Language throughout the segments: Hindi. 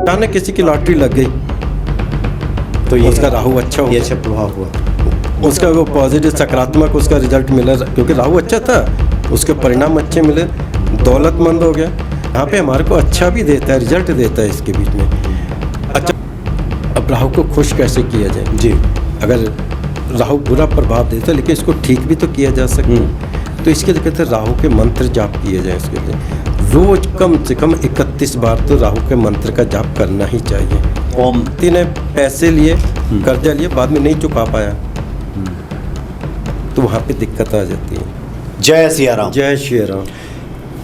अचानक किसी की लॉटरी लग गई तो ये उसका राहु अच्छा हो, ये अच्छा प्रभाव हुआ। उसका वो पॉजिटिव सकारात्मक उसका रिजल्ट मिला, क्योंकि राहु अच्छा था, उसके परिणाम अच्छे मिले, दौलतमंद हो गया। यहाँ पे हमारे को अच्छा भी देता है, रिजल्ट देता है इसके बीच में। अच्छा, अब राहु को खुश कैसे किया जाए जी। अगर राहु बुरा प्रभाव देता है, लेकिन इसको ठीक भी तो किया जा सकता है। तो इसके लिए कहते हैं राहु के मंत्र जाप किए जाए। इसके लिए रोज कम से कम 31 बार तो राहु के मंत्र का जाप करना ही चाहिए। ओम। ने पैसे लिए, कर्जा लिए, बाद में नहीं चुका पाया तो वहाँ पे दिक्कत आ जाती है। जय सिया राम। जय श्री राम।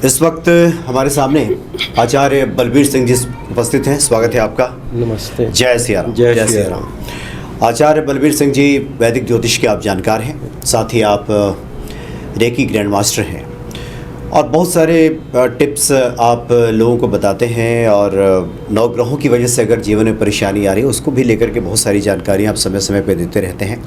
इस वक्त हमारे सामने आचार्य बलबीर सिंह जी उपस्थित हैं। स्वागत है आपका। नमस्ते। जय सिया राम। जय श्री राम। आचार्य बलबीर सिंह जी वैदिक ज्योतिष के आप जानकार हैं, साथ ही आप रेकी ग्रैंड मास्टर हैं और बहुत सारे टिप्स आप लोगों को बताते हैं। और नवग्रहों की वजह से अगर जीवन में परेशानी आ रही है उसको भी लेकर के बहुत सारी जानकारी आप समय समय पर देते रहते हैं।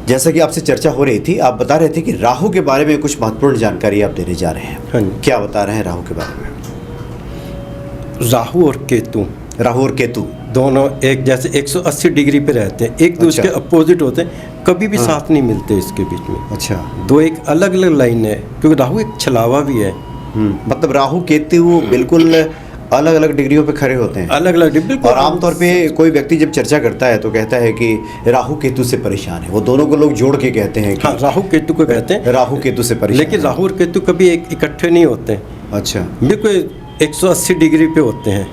जैसा कि आपसे चर्चा हो रही थी, आप बता रहे थे कि राहु के बारे में कुछ महत्वपूर्ण जानकारी आप देने जा रहे हैं। हाँ। क्या बता रहे हैं राहु के बारे में? राहु और केतु, राहु और केतु दोनों एक जैसे 180 डिग्री पे रहते हैं, एक दूसरे के अपोजिट होते हैं, कभी भी साथ नहीं मिलते इसके बीच में। अच्छा। दो एक अलग अलग लाइन है, क्योंकि राहु एक छलावा भी है। मतलब राहु केतु बिल्कुल अलग अलग डिग्रियों पे खड़े होते हैं। अलग अलग बिल्कुल। और आमतौर पे कोई व्यक्ति जब चर्चा करता है तो कहता है कि राहु केतु से परेशान है। वो दोनों को लोग जोड़ के कहते हैं कि हाँ, राहु केतु को कहते हैं राहु केतु से परेशान। लेकिन राहु और केतु कभी एक इकट्ठे नहीं होते। अच्छा। बिल्कुल 180 डिग्री पे होते हैं।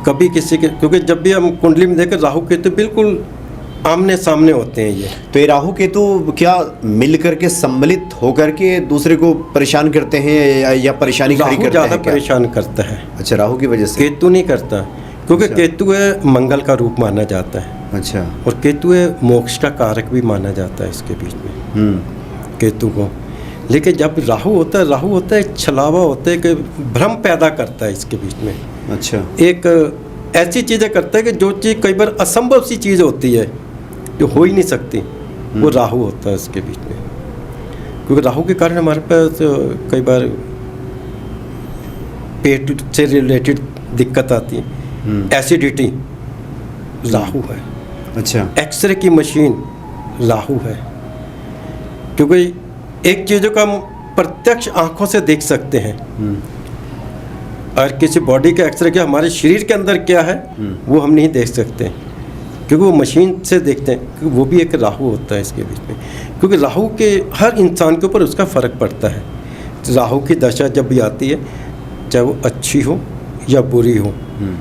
कभी किसी के, क्योंकि जब भी हम कुंडली में देखें राहु केतु बिल्कुल आमने सामने होते हैं। ये तो ये राहु केतु क्या मिल करके सम्मिलित होकर के दूसरे को परेशान करते हैं या परेशानी खड़ी करते हैं? ज़्यादा परेशान करता है। अच्छा, राहु की वजह से। केतु नहीं करता, क्योंकि अच्छा। केतु है मंगल का रूप माना जाता है। अच्छा। और केतु है मोक्ष का कारक भी माना जाता है इसके बीच में केतु को। लेकिन जब राहु होता है छलावा होता है कि भ्रम पैदा करता है इसके बीच में। अच्छा। एक ऐसी चीज़ें करता है कि जो चीज़ कई बार असंभव सी चीज़ होती है जो हो ही नहीं सकती, वो राहु होता है इसके बीच में। क्योंकि राहु के कारण हमारे पास कई बार पेट से रिलेटेड दिक्कत आती है। एसिडिटी राहु है। अच्छा। एक्सरे की मशीन राहु है, क्योंकि एक चीज़ों को हम प्रत्यक्ष आंखों से देख सकते हैं। और किसी बॉडी का एक्सरे क्या हमारे शरीर के अंदर क्या है वो हम नहीं देख सकते, क्योंकि वो मशीन से देखते हैं। क्योंकि वो भी एक राहु होता है इसके बीच में। क्योंकि राहु के हर इंसान के ऊपर उसका फ़र्क पड़ता है। राहु की दशा जब भी आती है, चाहे वो अच्छी हो या बुरी हो,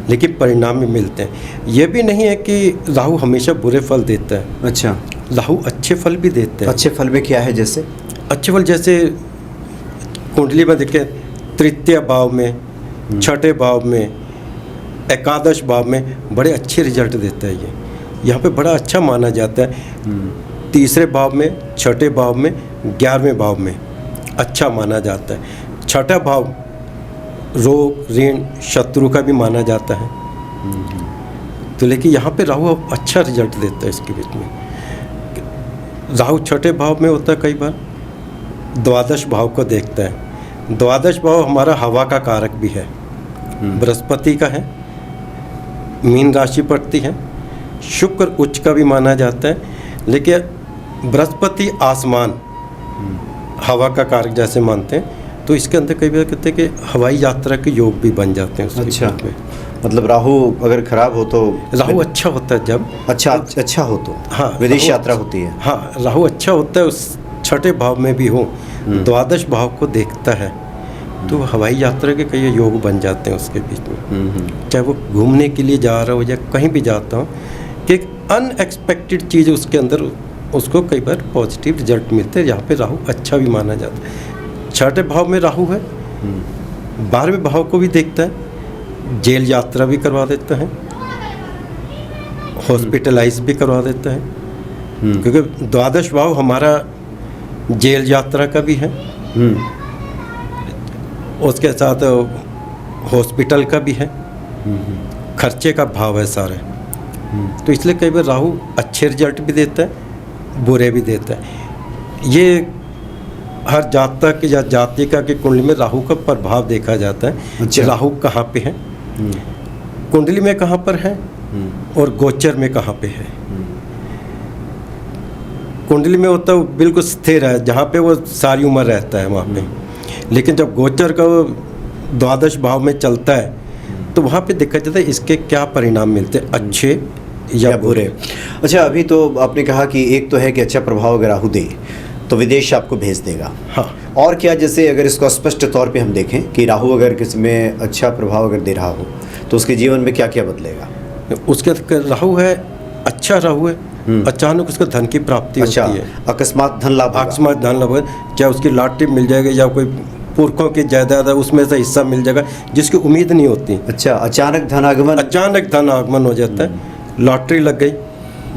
लेकिन परिणाम भी मिलते हैं। ये भी नहीं है कि राहु हमेशा बुरे फल देता है। अच्छा। राहु अच्छे फल भी देते हैं। अच्छे फल में क्या है? जैसे अच्छे फल जैसे कुंडली में देखें, तृतीय भाव में, छठे भाव में, एकादश भाव में बड़े अच्छे रिजल्ट देता है। ये यहाँ पे बड़ा अच्छा माना जाता है। तीसरे भाव में, छठे भाव में, 11वें भाव में अच्छा माना जाता है। छठा भाव रोग, ऋण, शत्रु का भी माना जाता है। तो लेकिन यहाँ पे राहु अच्छा रिजल्ट देता है इसके बीच में। राहु छठे भाव में होता है, कई बार द्वादश भाव को देखता है। द्वादश भाव हमारा हवा का कारक भी है, बृहस्पति का है, मीन राशि पड़ती है। शुक्र उच्च का भी माना जाता है, लेकिन बृहस्पति आसमान हवा का कारक जैसे मानते हैं। तो इसके अंदर कई बार कहते हैं कि हवाई यात्रा के योग भी बन जाते हैं उसके बीच में। मतलब राहु अगर खराब हो तो राहु अच्छा होता है जब अच्छा हो तो हाँ विदेश यात्रा होती है। हाँ, राहु अच्छा होता है उस छठे भाव में भी हो, द्वादश भाव को देखता है तो हवाई यात्रा के कई योग बन जाते हैं उसके बीच में। चाहे वो घूमने के लिए जा रहा हो या कहीं भी जाता हो, कि एक अनएक्सपेक्टेड चीज़ उसके अंदर उसको कई बार पॉजिटिव रिजल्ट मिलते हैं। यहाँ पे राहु अच्छा भी माना जाता है। छठे भाव में राहु है, 12वें भाव को भी देखता है, जेल यात्रा भी करवा देता है, हॉस्पिटलाइज भी करवा देता है। क्योंकि द्वादश भाव हमारा जेल यात्रा का भी है, उसके साथ हॉस्पिटल का भी है, खर्चे का भाव है सारे। तो इसलिए कई बार राहु अच्छे रिजल्ट भी देता है, बुरे भी देता है। ये हर जातक या जातिका की कुंडली में राहु का प्रभाव देखा जाता है। अच्छा। राहु कहाँ पे है, कुंडली में कहाँ पर है और गोचर में कहाँ पे है। कुंडली में होता है वो बिल्कुल स्थिर है, जहाँ पे वो सारी उम्र रहता है वहाँ पे। लेकिन जब गोचर का वो द्वादश भाव में चलता है तो वहाँ पे देखा जाता है इसके क्या परिणाम मिलते हैं, अच्छे या बुरे। अच्छा, अभी तो आपने कहा कि एक तो है कि अच्छा प्रभाव अगर राहु दे तो विदेश आपको भेज देगा। हाँ। और क्या, जैसे अगर इसको स्पष्ट तौर पे हम देखें कि राहु अगर किसी में अच्छा प्रभाव अगर दे रहा हो तो उसके जीवन में क्या क्या बदलेगा? उसके राहु है, अच्छा राहु है, अचानक उसको धन की प्राप्ति होती है, अकस्मात धन लाभ, अकस्मात धन लाभ, चाहे उसकी लॉटरी मिल जाएगी या कोई पुरखों की जायदाद है उसमें से हिस्सा मिल जाएगा जिसकी उम्मीद नहीं होती। अच्छा, अचानक धन आगमन, अचानक धन आगमन हो जाता है। लॉटरी लग गई,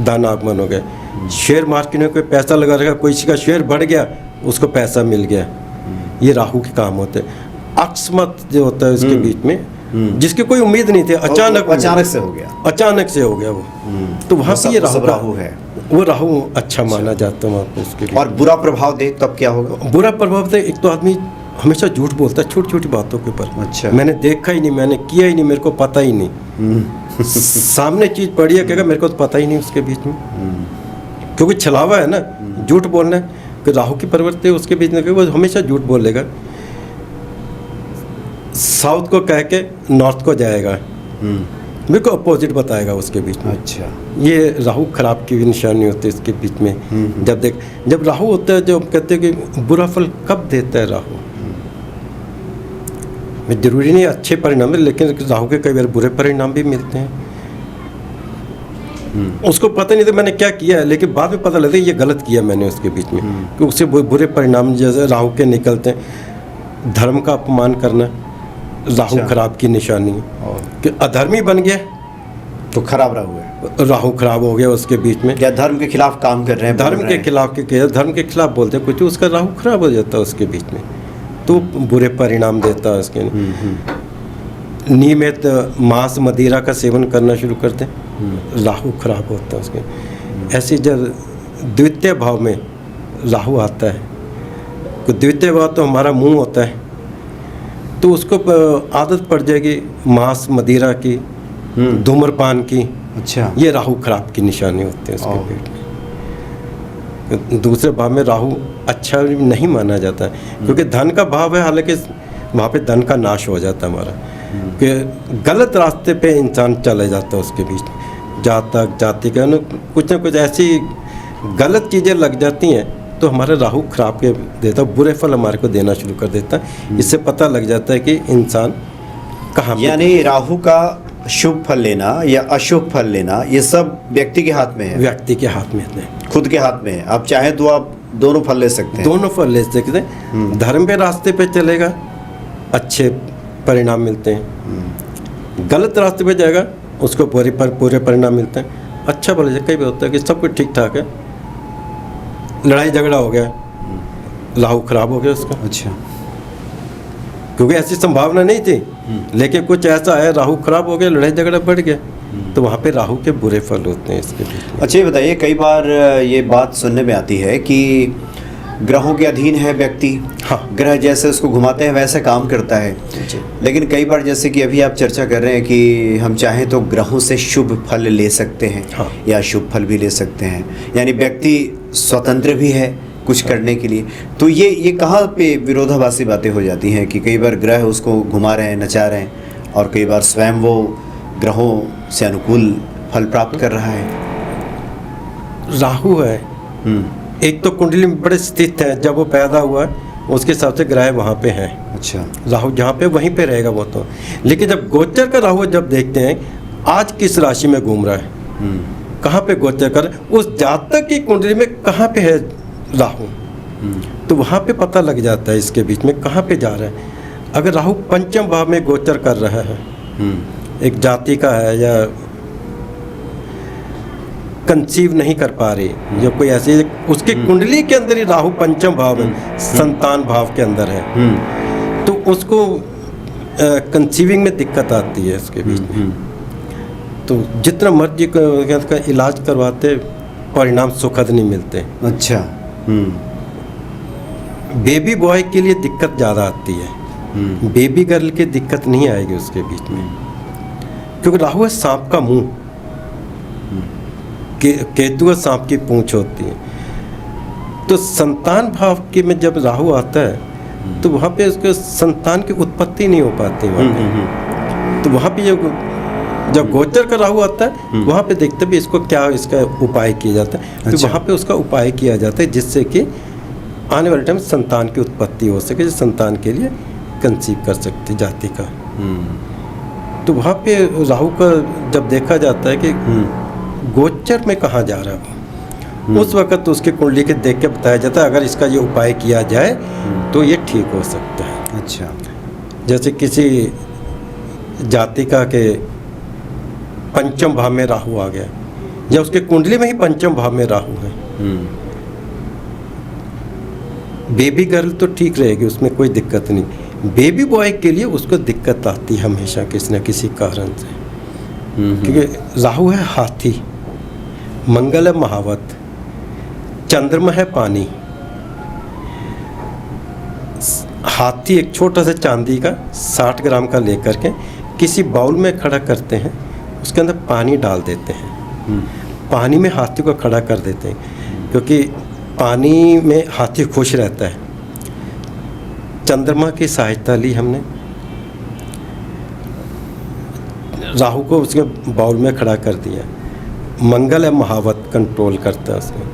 धन आगमन हो गया। शेयर मार्केट में कोई पैसा लगा रखा, कोई का शेयर बढ़ गया, उसको पैसा मिल गया। ये राहु के काम होते हैं। अकस्मात जो होता है उसके बीच में, जिसकी कोई उम्मीद नहीं थी, अचानक से हो गया, अचानक से हो गया वो। तो वहाँ से ये राहु है, वो राहु अच्छा माना जाता है वहाँ पे उसके लिए। और बुरा प्रभाव दे तब क्या होगा? बुरा प्रभाव दे, एक तो आदमी हमेशा झूठ बोलता है छोटी छोटी बातों के ऊपर। अच्छा, मैंने देखा ही नहीं, मैंने किया ही नहीं, मेरे को पता ही नहीं। सामने चीज पड़ी है, कहेगा मेरे को तो पता ही नहीं उसके बीच में। क्योंकि छलावा है ना, झूठ बोलना है। कि राहु की प्रवृत्ति उसके बीच में, वो हमेशा झूठ बोलेगा। साउथ को कह के नॉर्थ को जाएगा, मेरे को अपोजिट बताएगा उसके बीच में। अच्छा, ये राहु खराब की भी निशानी होती है इसके बीच में। जब राहु होता है, जो कहते हैं कि बुरा फल कब देता है राहु, में जरूरी नहीं अच्छे परिणाम है, लेकिन राहु के कई बार बुरे परिणाम भी मिलते हैं। उसको पता नहीं था मैंने क्या किया है, लेकिन बाद में पता लगता है ये गलत किया मैंने उसके बीच में, कि उससे बुरे परिणाम जैसे राहु के निकलते हैं। धर्म का अपमान करना राहु खराब की निशानी है। कि अधर्मी बन गया तो खराब राहु है, राहु खराब हो गया उसके बीच में। या धर्म के खिलाफ काम कर रहे हैं, धर्म के खिलाफ बोलते हैं कुछ, उसका राहु खराब हो जाता है उसके बीच में, तो बुरे परिणाम देता है उसके। नियमित मांस मदिरा का सेवन करना शुरू करते हैं, राहु खराब होता है उसके। ऐसे जब द्वितीय भाव में राहु आता है, तो द्वितीय भाव तो हमारा मुंह होता है, तो उसको आदत पड़ जाएगी मांस मदिरा की, धूम्रपान की। अच्छा, ये राहु खराब की निशानी होती है उसके पेट में। दूसरे भाव में राहु अच्छा नहीं माना जाता है, क्योंकि धन का भाव है, हालांकि वहाँ पे धन का नाश हो जाता है हमारा, कि गलत रास्ते पे इंसान चले जाता है उसके बीच में। जातक जाति का कुछ ना कुछ ऐसी गलत चीज़ें लग जाती हैं, तो हमारा राहु खराब के देता है, बुरे फल हमारे को देना शुरू कर देता है। इससे पता लग जाता है कि इंसान कहाँ, यानी राहु का शुभ फल लेना या अशुभ फल लेना, ये सब व्यक्ति के हाथ में है, व्यक्ति के हाथ में है, खुद के हाथ में है। आप चाहे तो आप दोनों फल ले सकते हैं, दोनों फल ले सकते हैं। धर्म के रास्ते पे चलेगा, अच्छे परिणाम मिलते हैं। गलत रास्ते पे जाएगा, उसको पूरे परिणाम मिलते हैं। अच्छा भले कई भी होता है कि सब कुछ ठीक ठाक है, लड़ाई झगड़ा हो गया, राहु खराब हो गया उसका। अच्छा, क्योंकि ऐसी संभावना नहीं थी, लेकिन कुछ ऐसा है, राहु खराब हो गया, लड़ाई झगड़ा बढ़ गया, तो वहाँ पे राहु के बुरे फल होते हैं इसके बीच में। अच्छा, ये बताइए, कई बार ये बात सुनने में आती है कि ग्रहों के अधीन है व्यक्ति। हाँ, ग्रह जैसे उसको घुमाते हैं वैसे काम करता है। लेकिन कई बार, जैसे कि अभी आप चर्चा कर रहे हैं कि हम चाहें तो ग्रहों से शुभ फल ले सकते हैं, हाँ, या शुभ फल भी ले सकते हैं, यानी व्यक्ति स्वतंत्र भी है कुछ करने के लिए। तो ये कहाँ पे विरोधाभासी बातें हो जाती हैं कि कई बार ग्रह उसको घुमा रहे हैं, नचा रहे हैं, और कई बार स्वयं वो ग्रहों से अनुकूल फल प्राप्त कर रहा है। राहु है, एक तो कुंडली में बड़े स्थित है, जब वो पैदा हुआ है उसके हिसाब से ग्रह वहाँ पे हैं। अच्छा, राहु जहाँ पे वहीं पे रहेगा वो तो। लेकिन जब गोचर का राहु जब देखते हैं आज किस राशि में घूम रहा है, कहाँ पे गोचर कर, उस जातक की कुंडली में कहाँ पे है राहु, तो वहाँ पे पता लग जाता है इसके बीच में कहाँ पे जा रहा है। अगर राहु पंचम भाव में गोचर कर रहा है, एक जाति का है, या कंसीव नहीं कर पा रही, या कोई ऐसी उसकी कुंडली के अंदर ही राहु पंचम भाव में संतान भाव के अंदर है, तो उसको कंसीविंग में दिक्कत आती है इसके बीच में। तो जितना मर्जी का इलाज करवाते, परिणाम सुखद नहीं मिलते। अच्छा, बेबी बॉय के लिए दिक्कत ज़्यादा आती है, बेबी गर्ल की दिक्कत नहीं आएगी उसके बीच में, क्योंकि राहु है सांप का मुंह, केतु है सांप की पूंछ होती है। तो संतान भाव के में जब राहु आता है तो वहाँ पे उसके संतान की उत्पत्ति नहीं हो पाती वहाँ पे। तो वहाँ पे जब गोचर का राहु आता है वहाँ पे देखते भी इसको क्या इसका उपाय किया जाता है। तो अच्छा। वहाँ पे उसका उपाय किया जाता है जिससे कि आने वाले टाइम संतान की उत्पत्ति हो सके, जो संतान के लिए कंसीव कर सकते जाति का। तो वहाँ पे राहु का जब देखा जाता है कि गोचर में कहाँ जा रहा है वो, उस वक्त उसके कुंडली के देख के बताया जाता है अगर इसका ये उपाय किया जाए तो ये ठीक हो सकता है। अच्छा। जैसे किसी जातिका के पंचम भाव में राहु आ गया या उसके कुंडली में ही पंचम भाव में राहु है, बेबी गर्ल तो ठीक रहेगी, उसमें कोई दिक्कत नहीं। बेबी बॉय के लिए उसको दिक्कत आती है हमेशा किसी न किसी कारण से, क्योंकि राहु है हाथी, मंगल है महावत, चंद्रमा है पानी। हाथी एक छोटा सा चांदी का 60 ग्राम का लेकर के किसी बाउल में खड़ा करते हैं, उसके अंदर पानी डाल देते हैं, पानी में हाथी को खड़ा कर देते हैं क्योंकि पानी में हाथी खुश रहता है। चंद्रमा की सहायता ली हमने, राहु को उसके बाउल में खड़ा कर दिया, मंगल है महावत कंट्रोल करता है उसमें।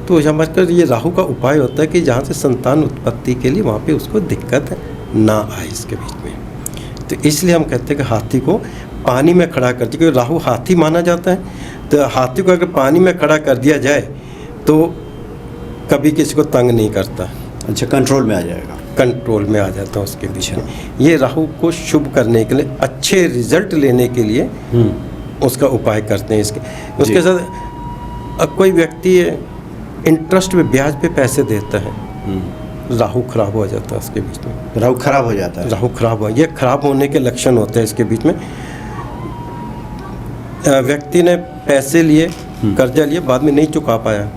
तो हमारे ये राहु का उपाय होता है कि जहाँ से संतान उत्पत्ति के लिए वहाँ पे उसको दिक्कत ना आए इसके बीच में। तो इसलिए हम कहते हैं कि हाथी को पानी में खड़ा कर दिया, क्योंकि राहु हाथी माना जाता है। तो हाथी को अगर पानी में खड़ा कर दिया जाए तो कभी किसी को तंग नहीं करता। अच्छा, कंट्रोल में आ जाएगा, कंट्रोल में आ जाता है उसके बीच में। ये राहु को शुभ करने के लिए, अच्छे रिजल्ट लेने के लिए उसका उपाय करते हैं उसके साथ। अब कोई व्यक्ति इंटरेस्ट में ब्याज पे पैसे देता है, राहु खराब हो जाता है उसके बीच में। राहु खराब हो जाता है, राहु खराब हो, ये खराब होने के लक्षण होते हैं इसके बीच में। व्यक्ति ने पैसे लिए, कर्जा लिए, बाद में नहीं चुका पाया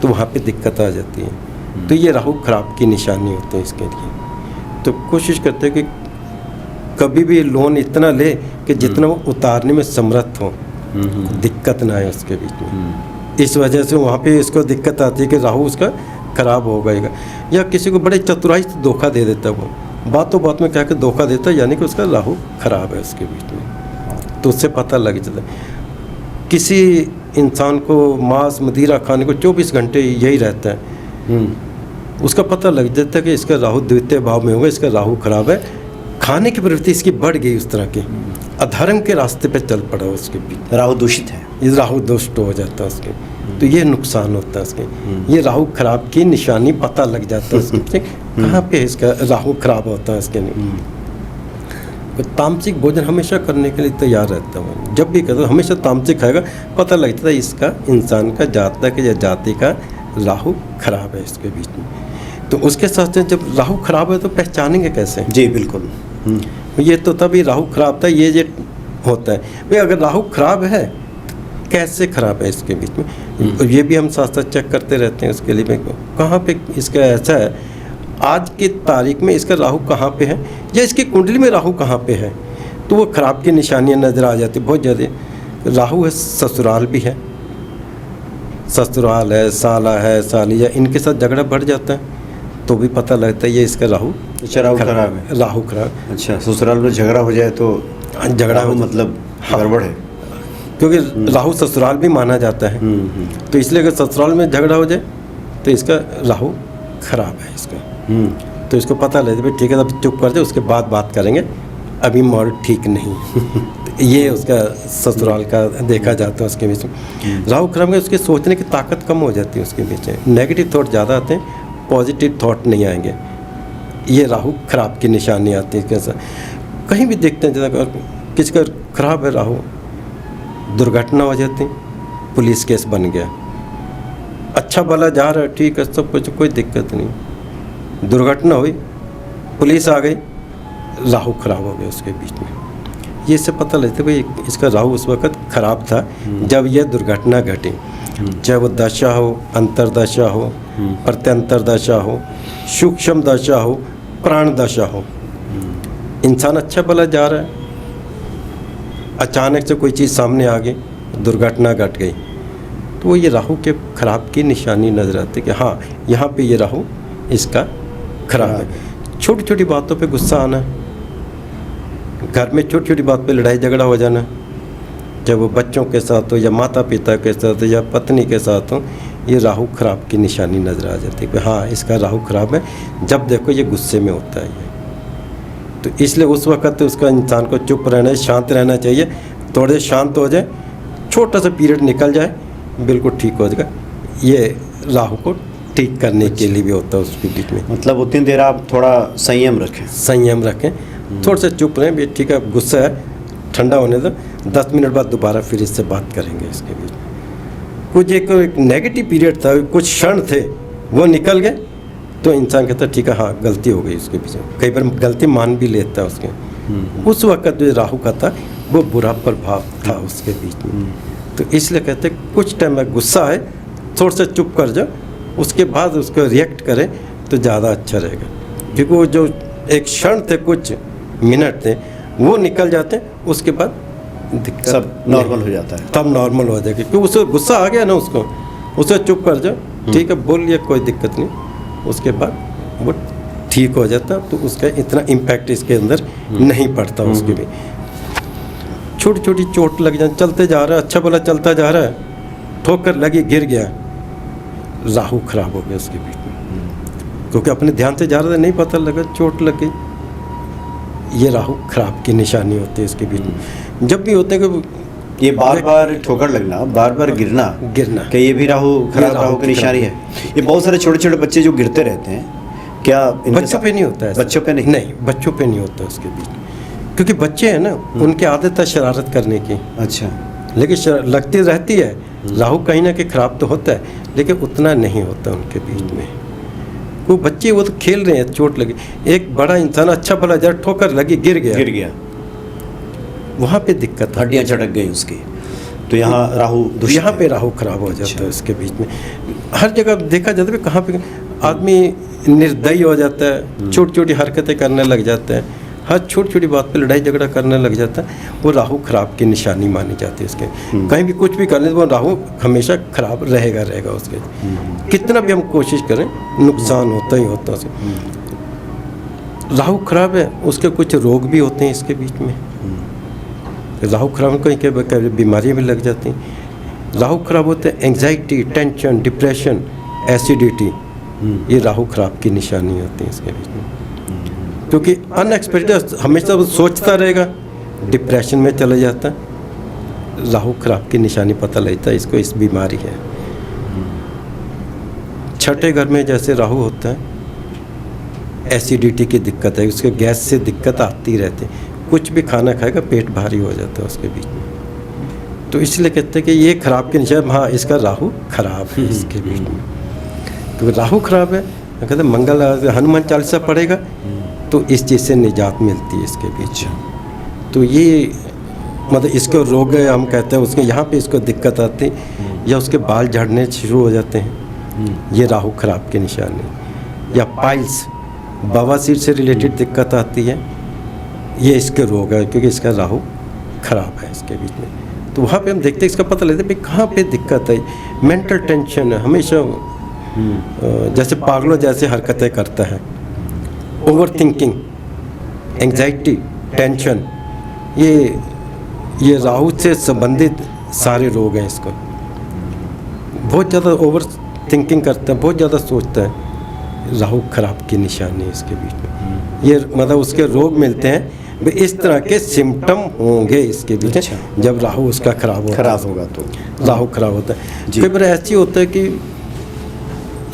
तो वहाँ पे दिक्कत आ जाती है। तो ये राहु खराब की निशानी होते हैं इसके लिए। तो कोशिश करते हैं कि कभी भी लोन इतना ले कि जितना वो उतारने में समर्थ हो, दिक्कत ना आए उसके बीच में। इस वजह से वहाँ पे इसको दिक्कत आती है कि राहु उसका खराब हो गएगा। या किसी को बड़े चतुराई से धोखा दे देता है, वो बातों बात में क्या कि धोखा देता है, यानी कि उसका राहु खराब है उसके बीच में। तो उससे पता लग जाता है। किसी इंसान को मांस मदिरा खाने को 24 घंटे यही रहता है, उसका पता लग जाता है कि इसका राहु द्वितीय भाव में होगा, इसका राहु खराब है। खाने की प्रवृत्ति इसकी बढ़ गई, उस तरह की अधर्म के रास्ते पे चल पड़ा उसके बीच। राहु दूषित है, ये राहु दुष्ट हो जाता है उसके, तो ये नुकसान होता है उसके। ये राहु खराब की निशानी पता लग जाता है उसके कहाँ पे इसका राहु खराब होता है इसके। तामसिक भोजन हमेशा करने के लिए तैयार रहता हूँ, जब भी कहता हूँ हमेशा तामसिक खाएगा, पता लगता है इसका इंसान का जातक या जाति का राहु खराब है इसके बीच में। तो उसके साथ जब राहु खराब है तो पहचानेंगे कैसे? जी बिल्कुल। ये तो तभी राहु खराब था, ये होता है भाई। अगर राहु खराब है कैसे खराब है इसके बीच में, ये भी हम साथ साथ चेक करते रहते हैं उसके लिए कहाँ पे इसका ऐसा है, आज की तारीख में इसका राहु कहाँ पे है या इसकी कुंडली में राहु कहाँ पे है, तो वो खराब की निशानियाँ नज़र आ जाती बहुत ज़्यादा। राहु है ससुराल भी है, ससुराल है, साला है, सालिया, इनके साथ झगड़ा बढ़ जाता है तो भी पता लगता है ये इसका राहु। अच्छा, राहु खराब है, राहु खराब। अच्छा, ससुराल में झगड़ा हो जाए तो झगड़ा हो मतलब गड़बड़ है, क्योंकि राहु ससुराल भी माना जाता है। तो इसलिए अगर ससुराल में झगड़ा हो जाए तो इसका राहु खराब है इसका। तो इसको पता लगे भाई ठीक है, अब चुप कर जाए, उसके बाद बात करेंगे, अभी मोड ठीक नहीं। तो ये उसका ससुराल का देखा जाता है उसके बीच में। राहु खराब में उसके सोचने की ताकत कम हो जाती है उसके बीच में, नेगेटिव थॉट ज़्यादा आते हैं, पॉजिटिव थॉट नहीं आएंगे। ये राहु खराब की निशानी आती है। कैसा कहीं भी देखते हैं जैसा किसी का खराब है राहु, दुर्घटना हो जाती, पुलिस केस बन गया, अच्छा भला जा रहा है, ठीक है, सब कुछ, कोई दिक्कत नहीं, दुर्घटना हुई, पुलिस आ गई, राहु खराब हो गया उसके बीच में। ये से पता लगता है भाई इसका राहु उस वक्त खराब था जब यह दुर्घटना घटी, चाहे वो दशा हो, अंतरदशा हो, प्रत्यंतर दशा हो, सूक्ष्म दशा हो, प्राण दशा हो। इंसान अच्छा भला जा रहा है, अचानक से कोई चीज़ सामने आ गई, दुर्घटना घट गई, तो वो ये राहु के खराब की निशानी नजर आती है कि हाँ यहाँ पे ये राहु इसका खराब है। छोटी छोटी बातों पे गुस्सा आना, घर में छोटी छोटी बात पे लड़ाई झगड़ा हो जाना, चाहे वो बच्चों के साथ हो या माता पिता के साथ हो या पत्नी के साथ हो, ये राहु खराब की निशानी नज़र आ जाती है कि हाँ इसका राहु खराब है। जब देखो ये गुस्से में होता है ये, तो इसलिए उस वक्त उसका इंसान को चुप रहना, शांत रहना चाहिए। थोड़े शांत हो जाए, छोटा सा पीरियड निकल जाए, बिल्कुल ठीक हो जाएगा। ये राहु को ठीक करने के लिए भी होता है उसके बीच में। मतलब उतनी देर आप थोड़ा संयम रखें। संयम रखें, थोड़ा सा चुप रहें भी, ठीक है गुस्सा है ठंडा होने दो, 10 मिनट बाद दोबारा फिर इससे बात करेंगे। इसके बीच में कुछ एक नेगेटिव पीरियड था, कुछ क्षण थे, वो निकल गए तो इंसान कहता है ठीक है हाँ गलती हो गई उसके बीच में। कई बार गलती मान भी लेता है उसके। उस वक्त जो राहु का था वो बुरा प्रभाव था उसके बीच में। तो इसलिए कहते हैं कुछ टाइम में गुस्सा आए, थोड़ा सा चुप कर जाओ, उसके बाद उसको रिएक्ट करें तो ज़्यादा अच्छा रहेगा। क्योंकि वो जो एक क्षण थे, कुछ मिनट थे, वो निकल जाते हैं, उसके बाद दिक्कत सब नॉर्मल हो जाता है। तब नॉर्मल हो जाएगा। क्योंकि उसको गुस्सा आ गया ना, उसको उसे चुप कर जाओ, ठीक है बोल लिया कोई दिक्कत नहीं, उसके बाद वो ठीक हो जाता। तो उसका इतना इम्पैक्ट इसके अंदर नहीं पड़ता। उसके भी छोटी छोटी चोट लग जाए, चलते जा रहा है अच्छा भला चलता जा रहा है, ठोकर लगी गिर गया, राहु खराब हो गया उसके बीच में। क्योंकि अपने ध्यान से जा रहा था, नहीं पता लगा चोट लग गई, ये राहु खराब की निशानी होती है इसके बीच में। जब भी होते हैं कि ये बार बार ठोकर लगना, बार बार गिरना कि ये भी राहु खराब, राहु की निशानी है। ये बहुत सारे छोटे छोटे बच्चे जो गिरते रहते हैं, क्या बच्चों पे नहीं होता है? बच्चों पे नहीं, बच्चों पे नहीं होता उसके बीच में। क्योंकि बच्चे हैं ना, उनकी आदत है शरारत करने की। अच्छा, लेकिन लगती रहती है, राहु कहीं ना कहीं खराब तो होता है, लेकिन उतना नहीं होता उनके बीच में। वो बच्चे वो तो खेल रहे हैं, चोट लगी, एक बड़ा इंसान अच्छा भला जरा ठोकर लगी गिर गया, वहाँ पे दिक्कत है, हड्डियाँ चटक गई उसकी, तो यहाँ राहु यहाँ पे राहु खराब हो जाता है उसके बीच में। हर जगह देखा जाता है कहाँ पे आदमी निर्दयी हो जाता है, छोटी छोटी हरकतें करने लग जाता है, हर छोटी छोटी बात पे लड़ाई झगड़ा करने लग जाता है, वो राहु खराब की निशानी मानी जाती है उसके। कहीं भी कुछ भी कर ले तो वो राहु हमेशा खराब रहेगा उसके। कितना भी हम कोशिश करें नुकसान होता ही होता है उसके। राहु खराब है, उसके कुछ रोग भी होते हैं इसके बीच में। राहु खराब कहीं कहीं बीमारियाँ भी लग जाती हैं। राहु खराब होते हैं एंग्जाइटी, टेंशन, डिप्रेशन, एसिडिटी, ये राहु खराब की निशानी होती है इसके बीच में। क्योंकि अनएक्सपेक्टेड हमेशा वो सोचता रहेगा, डिप्रेशन में चले जाता है। राहु खराब की निशानी पता लगता है इसको, इस बीमारी है। छठे घर में जैसे राहु होता है, एसिडिटी की दिक्कत है, उसके गैस से दिक्कत आती रहती है, कुछ भी खाना खाएगा पेट भारी हो जाता है उसके बीच में। तो इसलिए कहते हैं कि ये खराब की निशानी, हाँ इसका राहु खराब है इसके बीच में। तो राहु खराब है, कहते मंगल हनुमान चालीसा पढ़ेगा तो इस चीज़ से निजात मिलती है इसके बीच। तो ये मतलब इसको रोग हम कहते हैं, उसके यहाँ पे इसको दिक्कत आती या उसके बाल झड़ने शुरू हो जाते हैं, ये राहु खराब की निशानी। या पाइल्स, बवासीर से रिलेटेड दिक्कत आती है, ये इसके रोग है, क्योंकि इसका राहु खराब है इसके बीच में। तो वहाँ पे हम देखते हैं, इसका पता लगता है भाई कहाँ पे दिक्कत है। मेंटल टेंशन है, हमेशा जैसे पागलों जैसे हरकतें करता है, ओवर थिंकिंग, एंग्जाइटी, टेंशन, ये राहु से संबंधित सारे रोग हैं इसको। बहुत ज़्यादा ओवर थिंकिंग करता है, बहुत ज़्यादा सोचता है, राहु खराब की निशानी है इसके बीच में। ये मतलब उसके रोग मिलते हैं, इस तरह के सिम्टम होंगे इसके बीच। अच्छा। जब राहु उसका खराब होगा तो राहु खराब होता है। कई बार ऐसी होता है कि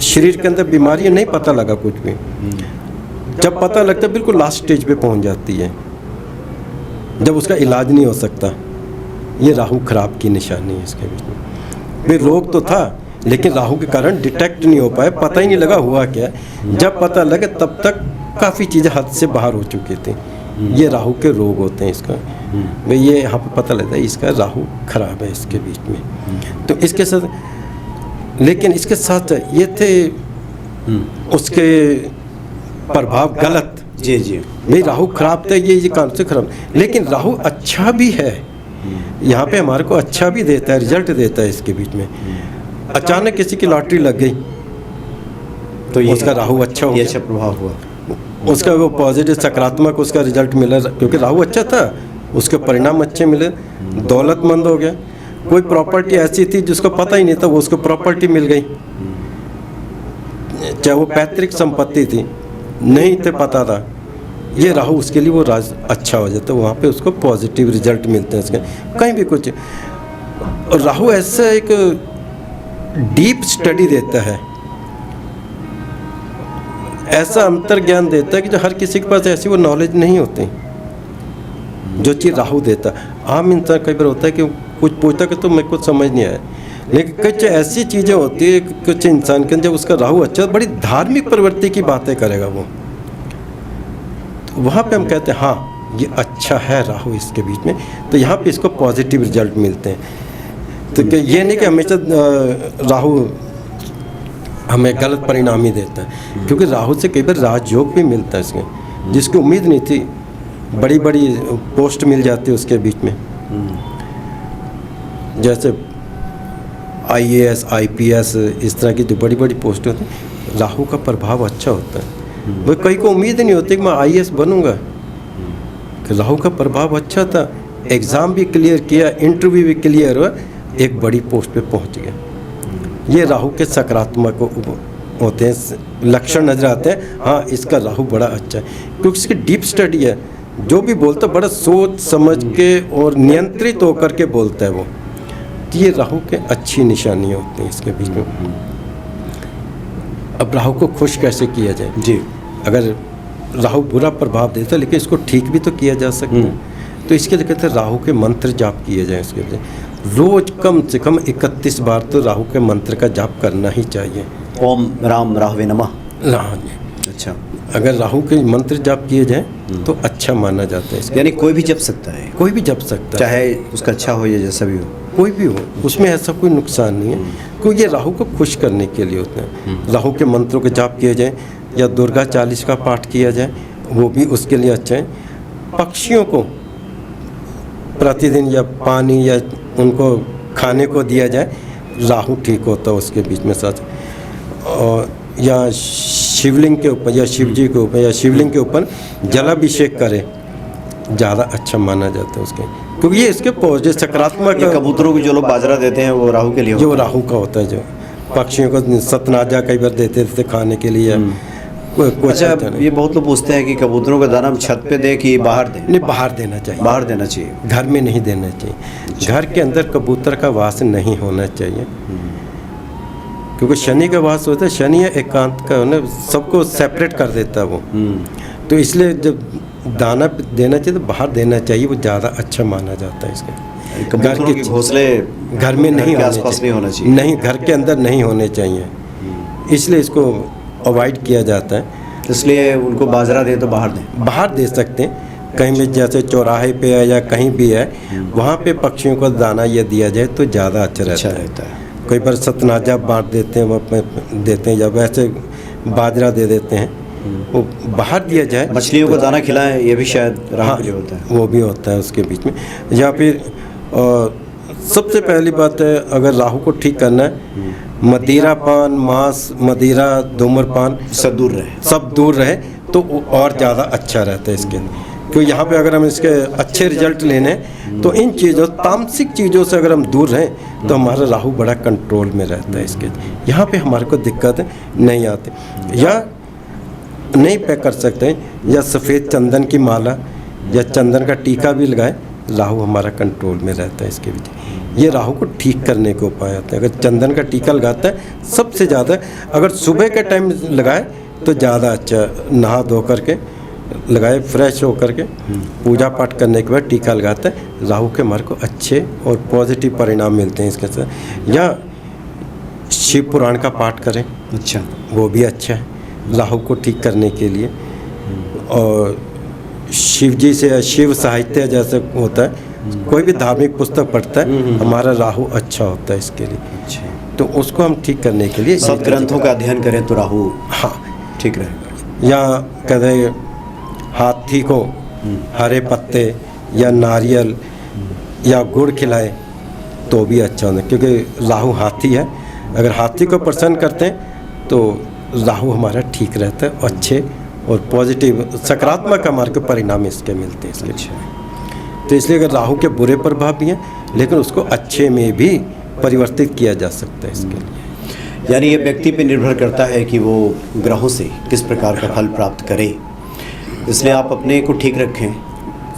शरीर के अंदर बीमारी नहीं पता लगा कुछ भी, जब पता लगता है बिल्कुल लास्ट स्टेज पे पहुंच जाती है, जब उसका इलाज नहीं हो सकता, ये राहु खराब की निशानी है इसके बीच में। भाई रोग तो था लेकिन राहु के कारण डिटेक्ट नहीं हो पाए, पता ही नहीं लगा हुआ क्या। जब पता लगे तब तक काफ़ी चीज़ें हद से बाहर हो चुकी थी। ये राहु के रोग होते हैं इसका। भाई ये यहाँ पे पता लगता है इसका राहु खराब है इसके बीच में। तो इसके साथ, लेकिन इसके साथ ये थे उसके प्रभाव गलत। जी भाई राहु खराब था, ये कारण से खराब, लेकिन राहु अच्छा भी है। यहाँ पे हमारे को अच्छा भी देता है, रिजल्ट देता है इसके बीच में। अचानक किसी की लॉटरी लग गई तो ये उसका राहु अच्छा हो ये गया, अच्छा प्रभाव हुआ। उसका वो पॉजिटिव सकारात्मक उसका रिजल्ट मिला, क्योंकि राहु अच्छा था, उसके परिणाम अच्छे मिले, दौलतमंद हो गया। कोई प्रॉपर्टी ऐसी थी जिसको पता ही नहीं था, वो उसको प्रॉपर्टी मिल गई, चाहे वो पैतृक संपत्ति थी, नहीं थे पता था, ये राहु उसके लिए वो राज अच्छा हो जाता है, वहाँ पे उसको पॉजिटिव रिजल्ट मिलते हैं उसके। कहीं भी कुछ, और राहु ऐसा एक डीप स्टडी देता है, ऐसा अंतर ज्ञान देता है कि जो हर किसी के पास ऐसी वो नॉलेज नहीं होती जो चीज़ राहु देता। आम इंसान कई बार होता है कि कुछ पूछता कि तो मेरे को समझ नहीं आया, लेकिन कुछ ऐसी चीज़ें होती है कुछ इंसान के जब उसका राहु अच्छा, बड़ी धार्मिक प्रवृत्ति की बातें करेगा वो, तो वहाँ पे हम कहते हैं हाँ ये अच्छा है राहु इसके बीच में, तो यहाँ पे इसको पॉजिटिव रिजल्ट मिलते हैं। तो ये नहीं कि हमेशा राहु हमें गलत परिणाम ही देता है, क्योंकि राहु से कई बार राजयोग भी मिलता है इसमें, जिसकी उम्मीद नहीं थी, बड़ी बड़ी पोस्ट मिल जाती है उसके बीच में, जैसे IAS IPS इस तरह की जो बड़ी बड़ी पोस्ट होती हैं, राहु का प्रभाव अच्छा होता है। वो कई को उम्मीद नहीं होती कि मैं IAS बनूंगा, कि राहु का प्रभाव अच्छा था, एग्ज़ाम भी क्लियर किया, इंटरव्यू भी क्लियर हुआ, एक बड़ी पोस्ट पे पहुंच गया। ये राहु के सकारात्मक होते हैं, लक्षण नजर आते हैं, हाँ इसका राहु बड़ा अच्छा है, क्योंकि इसकी डीप स्टडी है, जो भी बोलता है बड़ा सोच समझ के और नियंत्रित होकर के बोलता है वो, तो ये राहु के अच्छी निशानियाँ होती हैं इसके बीच में। अब राहु को खुश कैसे किया जाए जी, अगर राहु बुरा प्रभाव देता है, लेकिन इसको ठीक भी तो किया जा सकता है, तो इसके लिए कहते हैं राहु के मंत्र जाप किए जाए। इसके लिए रोज कम से कम 31 बार तो राहु के मंत्र का जाप करना ही चाहिए। ओम राम राहवे नमः। हाँ जी, अच्छा, अगर राहु के मंत्र जाप किए जाए तो अच्छा माना जाता है इसका। यानी कोई भी जप सकता है, कोई भी जप सकता है, चाहे उसका अच्छा हो या जैसा भी हो, कोई भी हो, उसमें ऐसा कोई नुकसान नहीं है, क्योंकि ये राहु को खुश करने के लिए होते हैं। राहु के मंत्रों के जाप किए जाए या दुर्गा 40 का पाठ किया जाए, वो भी उसके लिए अच्छा है। पक्षियों को प्रतिदिन या पानी या उनको खाने को दिया जाए, राहु ठीक होता है उसके बीच में साथ। और या शिवलिंग के ऊपर या शिव जी के ऊपर या शिवलिंग के ऊपर जलाभिषेक करे, ज़्यादा अच्छा माना जाता है उसके, क्योंकि ये इसके पॉजिटिव सकारात्मक। ये कबूतरों को जो लोग बाजरा देते हैं वो राहु के लिए जो होता राहु का होता है, जो पक्षियों को सतनाजा कई बार देते थे खाने के लिए, कुछ अच्छा, अच्छा नहीं। ये बहुत लोग पूछते हैं कि कबूतरों का दाना हम छत पे दें कि बाहर दें? नहीं, बाहर देना चाहिए, बाहर देना चाहिए। घर में नहीं देना चाहिए। घर के अंदर कबूतर का वास नहीं होना चाहिए, क्योंकि शनि का वास होता है, शनि है एकांत का, ना सबको सेपरेट कर देता है वो, तो इसलिए जब दाना देना चाहिए तो बाहर देना चाहिए, वो ज़्यादा अच्छा माना जाता है इसके। कबूतरों के घोंसले घर में नहीं के आसपास नहीं होना चाहिए, नहीं, घर के अंदर नहीं होने चाहिए, इसलिए इसको अवॉइड किया जाता है। इसलिए उनको बाजरा दें तो बाहर दें? बाहर दे सकते हैं, कहीं भी जैसे चौराहे पे है या कहीं भी है, वहाँ पे पक्षियों को दाना ये दिया जाए तो ज़्यादा अच्छा रहता है। कई बार सतनाजा बांट देते हैं, वो देते हैं, या वैसे बाजरा दे देते हैं, वो बाहर दिया जाए। मछलियों को दाना खिलाएं, ये भी शायद राहु के लिए होता है। वो भी होता है उसके बीच में। या फिर सबसे पहली बात है, अगर राहु को ठीक करना है, मदिरा पान, मांस, मदिरा, धूम्रपान सब दूर रहे, सब दूर रहे तो और ज़्यादा अच्छा रहता है इसके। क्योंकि यहाँ पे अगर हम इसके अच्छे रिजल्ट लेने तो इन चीज़ों, तामसिक चीज़ों से अगर हम दूर रहें तो हमारा राहु बड़ा कंट्रोल में रहता है इसके। यहाँ पे हमारे को दिक्कत नहीं आती। या नहीं पैक कर सकते हैं, या सफ़ेद चंदन की माला या चंदन का टीका भी लगाए, राहु हमारा कंट्रोल में रहता है इसके बीच। ये राहु को ठीक करने के उपाय आते हैं। अगर चंदन का टीका लगाता है सबसे ज़्यादा, अगर सुबह के टाइम लगाए तो ज़्यादा अच्छा, नहा धो करके लगाए, फ्रेश हो करके पूजा पाठ करने के बाद टीका लगाता है, राहु के हमारे को अच्छे और पॉजिटिव परिणाम मिलते हैं इसके साथ। या शिव पुराण का पाठ करें, अच्छा, वो भी अच्छा है राहु को ठीक करने के लिए। और शिव जी से, शिव साहित्य जैसे होता है, कोई भी धार्मिक पुस्तक पढ़ता है, हमारा राहु अच्छा होता है इसके लिए। अच्छा, तो उसको हम ठीक करने के लिए सब ग्रंथों का अध्ययन करें तो राहु हाँ ठीक रहेगा। या कहते हैं हाथी को हरे पत्ते या नारियल या गुड़ खिलाएं तो भी अच्छा होता है, क्योंकि राहु हाथी है। अगर हाथी को प्रसन्न करते हैं तो राहु हमारा ठीक रहता है, अच्छे और पॉजिटिव सकारात्मक हमारे को परिणाम इसके मिलते हैं इसके। तो इसलिए अगर राहु के बुरे प्रभाव भी हैं, लेकिन उसको अच्छे में भी परिवर्तित किया जा सकता है इसके लिए। यानी ये व्यक्ति पे निर्भर करता है कि वो ग्रहों से किस प्रकार का फल प्राप्त करे। इसलिए आप अपने को ठीक रखें,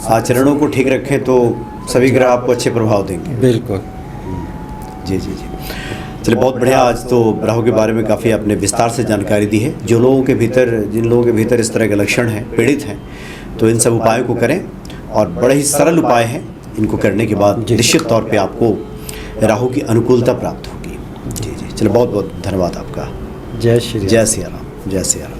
आचरणों को ठीक रखें, तो सभी ग्रह आपको अच्छे प्रभाव देंगे। बिल्कुल। जी जी जी। चलिए, बहुत बढ़िया। आज तो राहु के बारे में काफ़ी आपने विस्तार से जानकारी दी है। जो लोगों के भीतर, जिन लोगों के भीतर इस तरह के लक्षण हैं, पीड़ित हैं, तो इन सब उपायों को करें, और बड़े ही सरल उपाय हैं। इनको करने के बाद निश्चित तौर पे आपको राहु की अनुकूलता प्राप्त होगी। जी जी। चलिए, बहुत बहुत धन्यवाद आपका। जय श्री राम। जय सिया राम। जय सिया राम।